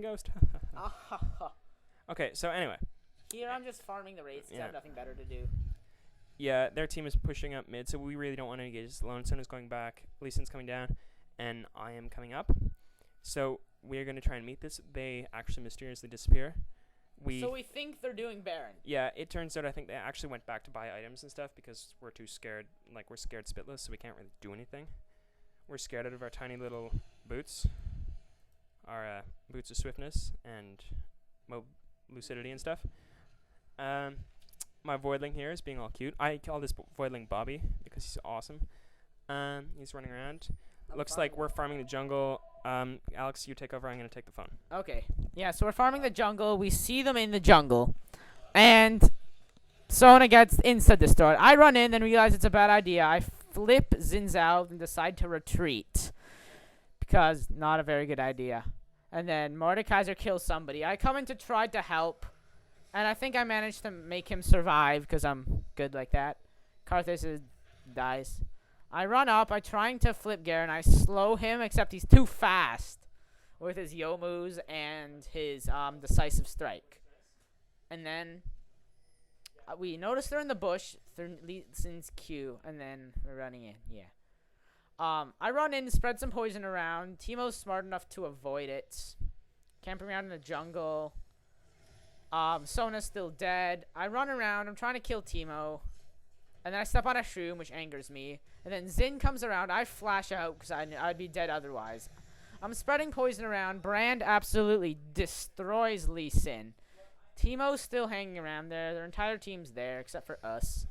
ghost. Ah, Okay, so anyway. here I'm just farming the rates because I have nothing better to do. Yeah, their team is pushing up mid, so we really don't want to engage this alone. Sun is going back, Lee Sin's coming down, and I am coming up. So we're going to try and meet this. They actually mysteriously disappear. So we think they're doing Baron. Yeah, it turns out I think they actually went back to buy items and stuff because we're too scared. Like, we're scared spitless, so we can't really do anything. We're scared out of our tiny little boots. Our boots of swiftness and lucidity and stuff. My Voidling here is being all cute. I call this Voidling Bobby because he's awesome. He's running around. Looks like we're farming the jungle. Alex, you take over. I'm going to take the phone. Okay. Yeah, so we're farming the jungle. We see them in the jungle. And Sona gets insta-destroyed. I run in and realize it's a bad idea. I flip Zin's out and decide to retreat. Because not a very good idea. And then Mordekaiser kills somebody. I come in to try to help. And I think I managed to make him survive because I'm good like that. Karthus dies. I run up. I'm trying to flip Garen. I slow him, except he's too fast with his Yomus and his decisive strike. And then we notice they're in the bush. They're Sin's Q, and then we're running in. Yeah. I run in, spread some poison around. Teemo's smart enough to avoid it. Camping around in the jungle. Sona's still dead. I run around. I'm trying to kill Teemo. And then I step on a shroom, which angers me. And then Zin comes around. I flash out because I'd be dead otherwise. I'm spreading poison around. Brand absolutely destroys Lee Sin. Teemo's still hanging around there. Their entire team's there except for us.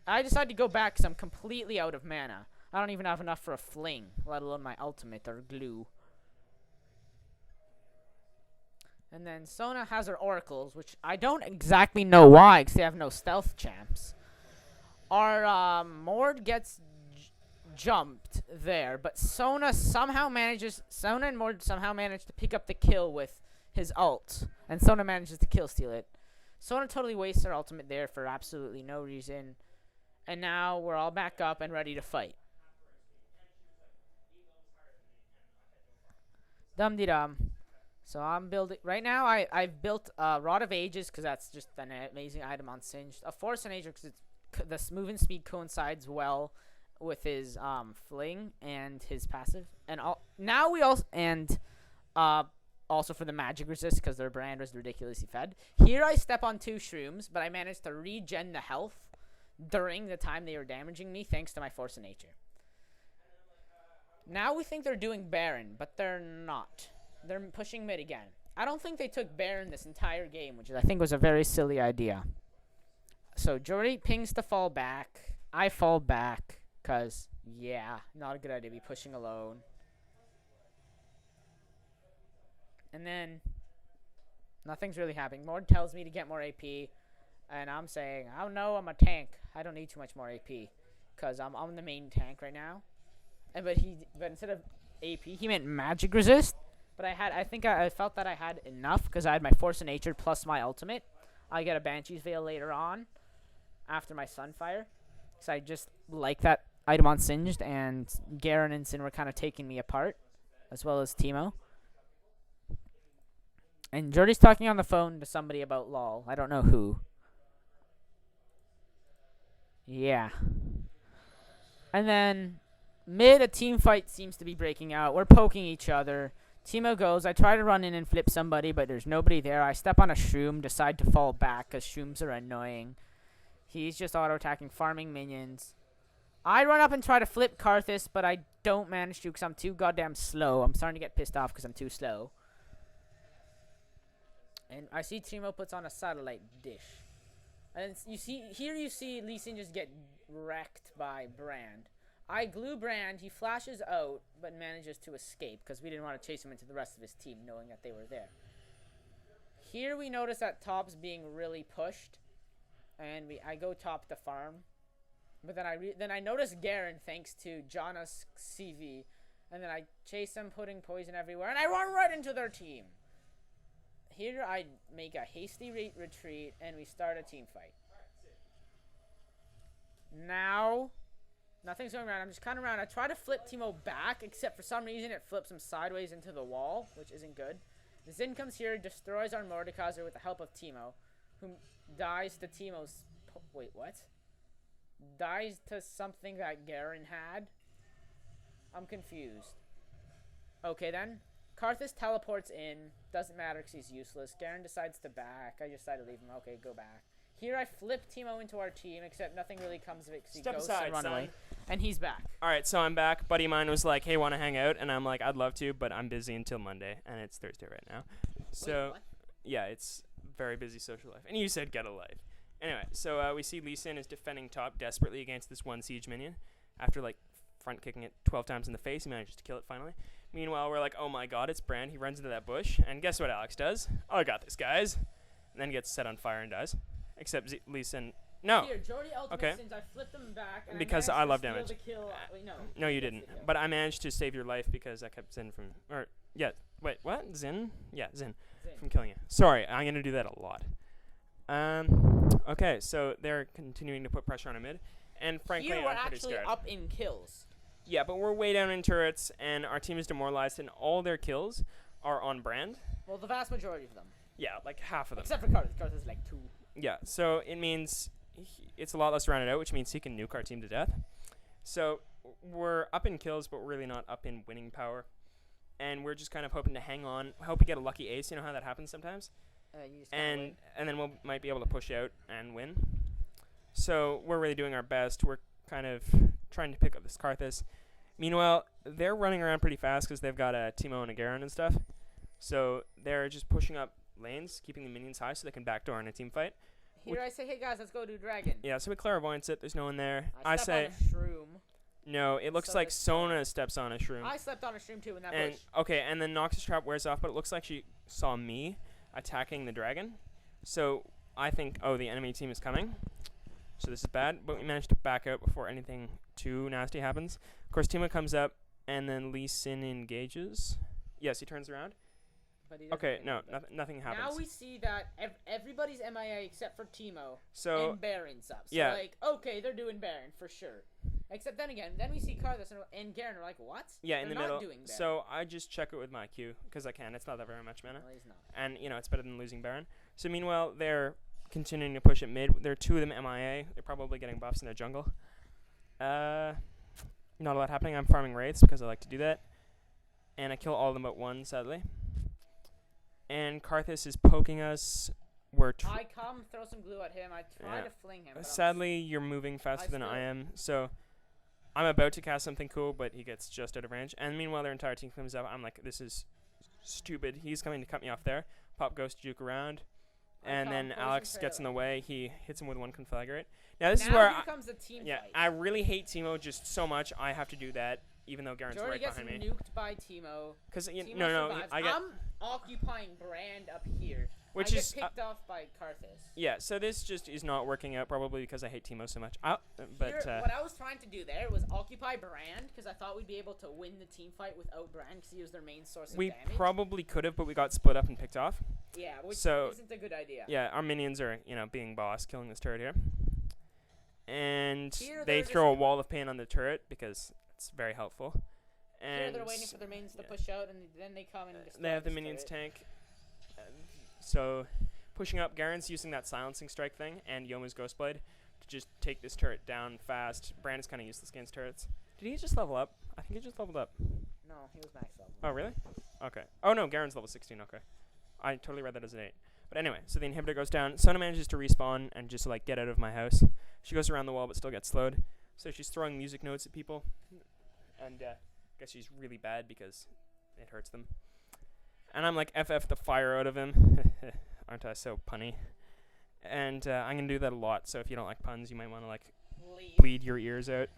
I decide to go back because I'm completely out of mana. I don't even have enough for a fling, let alone my ultimate or glue. And then Sona has her oracles, which I don't exactly know why because they have no stealth champs. Our Mord gets jumped there, but Sona and Mord somehow manage to pick up the kill with his ult, and Sona manages to kill steal it. Sona totally wastes her ultimate there for absolutely no reason, and now we're all back up and ready to fight. Dum-de-dum. So I'm building right now. I've built a Rod of Ages because that's just an amazing item on Singed. A Force and Ager because the movement speed coincides well with his fling and his passive, and now we also also for the magic resist because their brand was ridiculously fed. Here I step on 2 shrooms, but I managed to regen the health during the time they were damaging me thanks to my Force of Nature. Now we think they're doing Baron, but they're not. They're pushing mid again. I don't think they took Baron this entire game, which I think was a very silly idea. So Jordy pings to fall back. I fall back because, yeah, not a good idea to be pushing alone. And then nothing's really happening. Mord tells me to get more AP, and I'm saying, oh no, I'm a tank. I don't need too much more AP because I'm the main tank right now. But instead of AP, he meant magic resist. But I felt that I had enough because I had my Force of Nature plus my ultimate. I get a Banshee's Veil later on after my Sunfire. So I just like that item on Singed, and Garen and Sin were kind of taking me apart, as well as Teemo. And Jordy's talking on the phone to somebody about LoL. I don't know who. Yeah. And then mid, a team fight seems to be breaking out. We're poking each other. Teemo goes. I try to run in and flip somebody, but there's nobody there. I step on a shroom, decide to fall back because shrooms are annoying. He's just auto-attacking, farming minions. I run up and try to flip Karthus, but I don't manage to because I'm too goddamn slow. I'm starting to get pissed off because I'm too slow. And I see Teemo puts on a satellite dish. And you see Lee Sin just get wrecked by Brand. I glue Brand, he flashes out, but manages to escape, because we didn't want to chase him into the rest of his team, knowing that they were there. Here we notice that top's being really pushed, and I go top to farm. But then I notice Garen, thanks to Jonas CV, and then I chase them, putting poison everywhere, and I run right into their team. Here I make a hasty retreat, and we start a team fight. Now nothing's going around. I'm just kind of around. I try to flip Teemo back, except for some reason it flips him sideways into the wall, which isn't good. Zin comes here, destroys our Mordekaiser with the help of Teemo, who dies to Teemo's... Wait, what? Dies to something that Garen had? I'm confused. Okay, then. Karthus teleports in. Doesn't matter because he's useless. Garen decides to back. I just decided to leave him. Okay, go back. Here I flip Teemo into our team, except nothing really comes of it because he goes and run away. And he's back. All right, so I'm back. Buddy of mine was like, hey, want to hang out? And I'm like, I'd love to, but I'm busy until Monday. And it's Thursday right now. So, Wait, what? yeah, it's very busy social life. And you said get a life. Anyway, so we see Lee Sin is defending top desperately against this one siege minion. After, like, front kicking it 12 times in the face, he manages to kill it finally. Meanwhile, we're like, oh my god, it's Brand. He runs into that bush. And guess what Alex does? Oh, I got this, guys. And then gets set on fire and dies. Except Lee Sin. No. Here, Jordy ultimate Okay. Sins, I flipped him back. And Because I I love steal damage. the kill. Wait, no. No, you That's didn't. the kill. But I managed to save your life because I kept Zin from... Or, yeah. Wait, what? Zin? Yeah, Zin. Zin. From killing you. Sorry, I'm going to do that a lot. Okay, so they're continuing to put pressure on a mid. And frankly, Here we're I'm pretty actually scared. up in kills. Yeah, but we're way down in turrets, and our team is demoralized, and all their kills are on Brand. Well, the vast majority of them. Yeah, like half of them. Except for Karthus. Karthus is like 2. Yeah, so it means it's a lot less rounded out, which means he can nuke our team to death. So we're up in kills, but we're really not up in winning power. And we're just kind of hoping to hang on, hope we get a lucky ace. You know how that happens sometimes? You just gotta win. And then might be able to push out and win. So we're really doing our best. We're kind of trying to pick up this Karthus. Meanwhile, they're running around pretty fast because they've got a Teemo and a Garen and stuff. So they're just pushing up lanes, keeping the minions high so they can backdoor in a team fight. Here I say, hey guys, let's go do dragon. Yeah, so we clairvoyance it. There's no one there. I say step on a shroom. no. It looks So like does Sona steps on a shroom. I slept on a shroom too in that And bush. okay, and then Noxus trap wears off, but it looks like she saw me attacking the dragon. So I think, oh, the enemy team is coming. So this is bad, but we managed to back out before anything too nasty happens. Of course, Teemo comes up, and then Lee Sin engages. Yes, he turns around. But he doesn't Okay, get no, anything. nothing happens. Now we see that everybody's MIA except for Teemo So and Baron's up. So yeah. like, okay, they're doing Baron for sure. Except then again, then we see Karthus and Garen are like, what? yeah, in They're the not middle. doing Baron. So I just check it with my Q because I can. It's not that very much mana, Well, he's not. and you know it's better than losing Baron. So meanwhile, they're continuing to push it mid. There are 2 of them MIA. They're probably getting buffs in their jungle. Not a lot happening. I'm farming wraiths because I like to do that, and I kill all of them but one, sadly. And Karthus is poking us. We're I come, throw some glue at him. I try Yeah. to fling him. But I'm sadly you're moving faster than I still- am, so I'm about to cast something cool, but he gets just out of range. And meanwhile, their entire team comes up. I'm like, this is stupid. He's coming to cut me off there. Pop Ghost juke around. And then poison Alex gets in the trail. way. He hits him with one conflagrate. Now this now is where here comes the team yeah, fight. I really hate Teemo just so much. I have to do that, even though Garen's Jordy right gets behind me. nuked by Teemo. Because Teemo no, survives. I get I'm occupying Brand up here. which I is get picked off by Karthus. yeah. So this just is not working out, probably because I hate Teemo so much. Here, But what I was trying to do there was occupy Brand because I thought we'd be able to win the team fight without Brand because he was their main source of we damage. probably could have, but we got split up and picked off. Yeah, which So- isn't a good idea. Yeah, our minions are, being boss, killing this turret here. And Here they they're throw a just- wall of pain on the turret because it's very helpful. Here And they're waiting for their minions to yeah. push out, and then they come and destroy they have the this minions turret. tank. So pushing up, Garen's using that silencing strike thing and Yoma's Ghostblade to just take this turret down fast. Brand is kind of useless against turrets. Did he just level up? I think he just leveled up. No, he was max level. Oh, really? Okay. Oh, no, Garen's level 16. Okay. I totally read that as an 8. But anyway, so the inhibitor goes down. Sona manages to respawn and just, like, get out of my house. She goes around the wall but still gets slowed. So she's throwing music notes at people. And I guess she's really bad because it hurts them. And I'm like, FF the fire out of him. Aren't I so punny? And I'm going to do that a lot. So if you don't like puns, you might want to, like, Leave. bleed your ears out.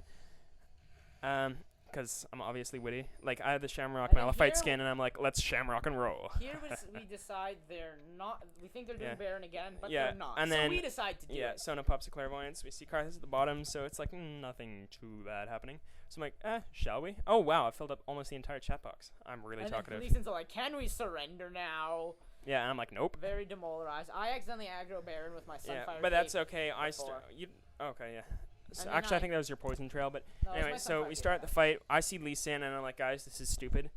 Because I'm obviously witty. Like, I have the Shamrock And then Malphite here- skin, and I'm like, let's Shamrock and roll. Here we decide they're not. We think they're doing Yeah. Baron again, but Yeah, they're not. and so then- we decide to do Yeah, it. Sona pops a clairvoyance. We see Karthus at the bottom, so it's like nothing too bad happening. So I'm like, shall we? Oh, wow, I filled up almost the entire chat box. I'm really And then talkative. Lee Sin's like, can we surrender now? Yeah, and I'm like, nope. Very demoralized. I accidentally aggro Baron with my Yeah, Sunfire but that's Gate. okay. before. Okay, yeah. So And then actually, I I- think that was your poison trail, but No, it was anyway, my so Sunfire we Gate start the back. fight. I see Lee Sin, and I'm like, guys, this is stupid.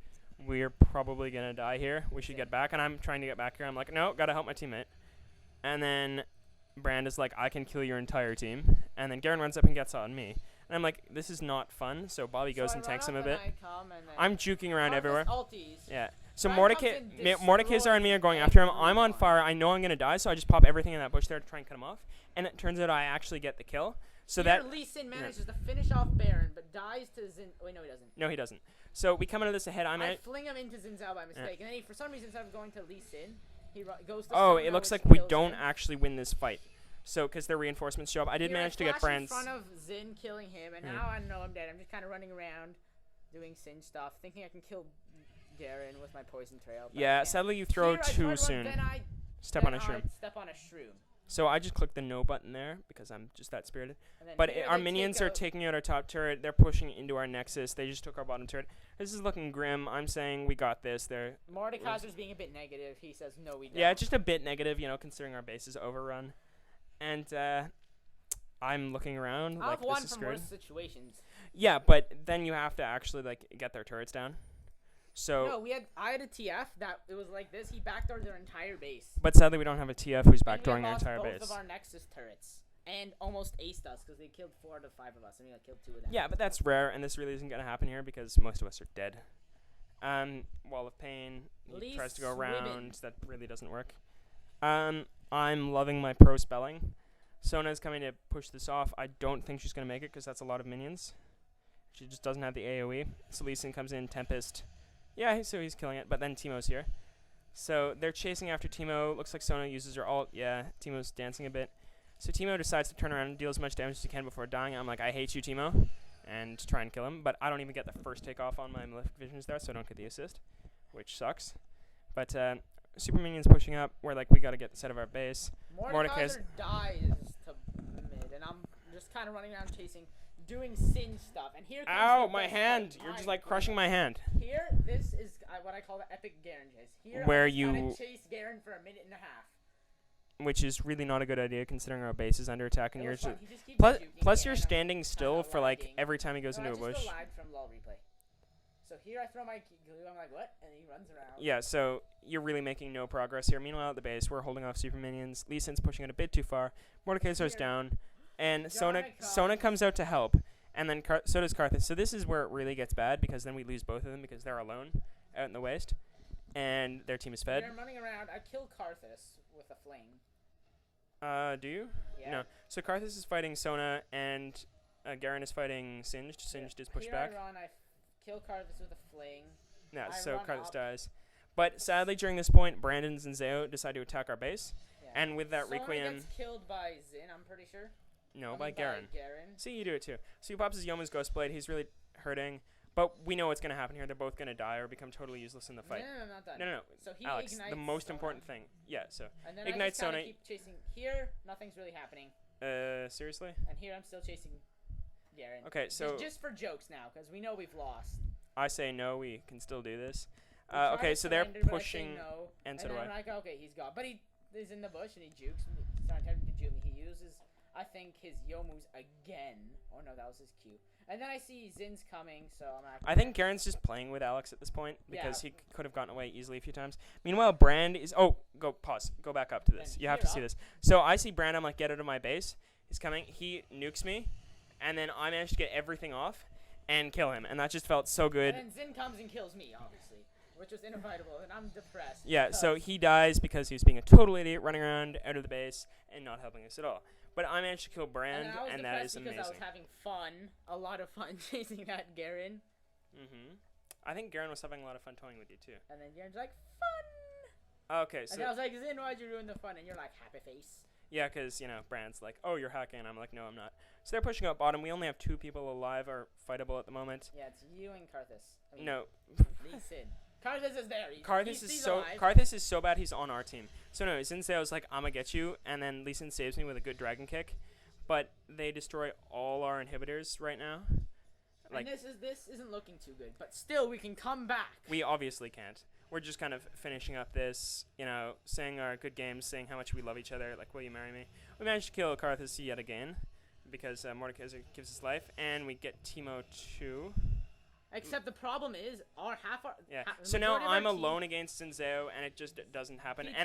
we're probably gonna die here. We should get back. And I'm trying to get back here. I'm like, no, gotta help my teammate. And then Brand is like, I can kill your entire team. And then Garen runs up and gets on me. And I'm like, this is not fun. So Bobby goes and tanks him a bit. I'm juking around everywhere. Yeah. So Mordekaiser and me are going after him. I'm on fire. I know I'm gonna die, so I just pop everything in that bush there to try and cut him off. And it turns out I actually get the kill. So that Lee Sin manages to finish off Baron, but dies to Zin. Wait, no, he doesn't. No, he doesn't. So we come out of this ahead. I fling him into Xin Zhao by mistake, and then he, for some reason, instead of going to Lee Sin, he goes to. Oh, it looks like we don't actually win this fight. So, because their reinforcements show up, I did manage to get Brand's. In front of Xin, killing him, and now I know I'm dead. I'm just kind of running around, doing Sin stuff, thinking I can kill Garen with my poison trail. Yeah, sadly you throw too soon. Step on a shroom. Step on a shroom. So I just clicked the no button there because I'm just that spirited. But our minions are taking out our top turret. They're pushing into our nexus. They just took our bottom turret. This is looking grim. I'm saying we got this. Mordekaiser's being a bit negative. He says no, we don't. Yeah, just a bit negative, considering our base is overrun. And I'm looking around like this is screwed. Worse situations. Yeah, but then you have to actually get their turrets down. So no, I had a TF that it was like this. He backdoored their entire base. But sadly, we don't have a TF who's backdooring our entire base. Both of our Nexus turrets and almost aced us because they killed 4 out of 5 of us. I mean, I killed 2 of them. Yeah, but that's rare, and this really isn't gonna happen here because most of us are dead. Wall of Pain. He tries to go around. That really doesn't work. I'm loving my pro spelling. Sona's coming to push this off. I don't think she's gonna make it because that's a lot of minions. She just doesn't have the AoE. So Lee Sin comes in, Tempest. Yeah, so he's killing it, but then Teemo's here. So they're chasing after Teemo. Looks like Sona uses her ult. Yeah, Teemo's dancing a bit. So Teemo decides to turn around and deal as much damage as he can before dying. I'm like, I hate you, Teemo, and try and kill him. But I don't even get the first takeoff on my Malefic Visions there, so I don't get the assist, which sucks. But Super Minion's pushing up. We're like, we got to get this out of our base. Mordekaiser dies to mid, and I'm just kind of running around chasing, doing Sin stuff. And here comes ow, my hand! You're just like crushing my hand. Here, this is what I call the epic Garen chase. Here, where you chase Garen for a minute and a half. Which is really not a good idea considering our base is under attack and you're just plus you're standing still for like every time he goes into a bush. Just lagged from LoL replay. So here I throw my glue, I'm like, what? And he runs around. Yeah, so you're really making no progress here. Meanwhile, at the base, we're holding off super minions. Lee Sin's pushing it a bit too far. Mordekaiser's down. And Sona comes out to help. And then so does Karthus. So this is where it really gets bad because then we lose both of them because they're alone out in the waste. And their team is fed. I'm running around. I kill Karthus with a fling. Do you? Yeah. No. So Karthus is fighting Sona and Garen is fighting Singed. Singed is pushed back. I kill Karthus with a fling. Yeah, so Karthus dies. But sadly, during this point, Brandon and Zao decide to attack our base. Yeah. And with that Sona Requiem... gets killed by Xin, I'm pretty sure. No, by Garen. See, you do it too. So he pops his Yomu's Ghost Blade. He's really hurting. But we know what's going to happen here. They're both going to die or become totally useless in the fight. No, not that. No. So he Alex, ignites the most Sona. important thing. Yeah, so and then ignite Sona. Sona. Keep chasing. Here, nothing's really happening. Seriously? And here I'm still chasing Garen. Okay, so... Just for jokes now, because we know we've lost. I say no, we can still do this. Okay, so they're pushing, no, and so do I. I'm like, okay, he's gone. But he is in the bush, and he jukes me. He's trying to juke me. He uses, I think, his Yomu's again. Oh, no, that was his Q. And then I see Zin's coming, so I'm not... I think Garen's just playing with Alex at this point, because he could have gotten away easily a few times. Meanwhile, Brand is... Oh, pause. Go back up to this. You have to see this. So I see Brand, I'm like, get out of my base. He's coming. He nukes me, and then I managed to get everything off and kill him, and that just felt so good. And then Zin comes and kills me, obviously, which was inevitable, and I'm depressed. Yeah, so he dies because he was being a total idiot, running around out of the base and not helping us at all. But I managed to kill Brand, and that is amazing. Because I was having fun, a lot of fun chasing that Garen. I think Garen was having a lot of fun toying with you too. And then Garen's like, fun! Okay, so... And I was like, Zin, why'd you ruin the fun? And you're like, happy face. Yeah, because, Brand's like, oh, you're hacking. I'm like, no, I'm not. So they're pushing up bottom. We only have 2 people alive or fightable at the moment. Yeah, it's you and Karthus. No. Lee Sin. Karthus is there. Karthus is so bad he's on our team. So no, Zinseo's like, I'ma get you, and then Lee Sin saves me with a good dragon kick. But they destroy all our inhibitors right now. Like, and this isn't looking too good, but still we can come back. We obviously can't. We're just kind of finishing up this, saying our good games, saying how much we love each other, like, will you marry me? We managed to kill Karthus yet again, because Mordekaiser gives us life, and we get Teemo 2. Except the problem is, our half our Yeah. the So now majority of our I'm team- alone against Zinzao, and it just doesn't happen. He- And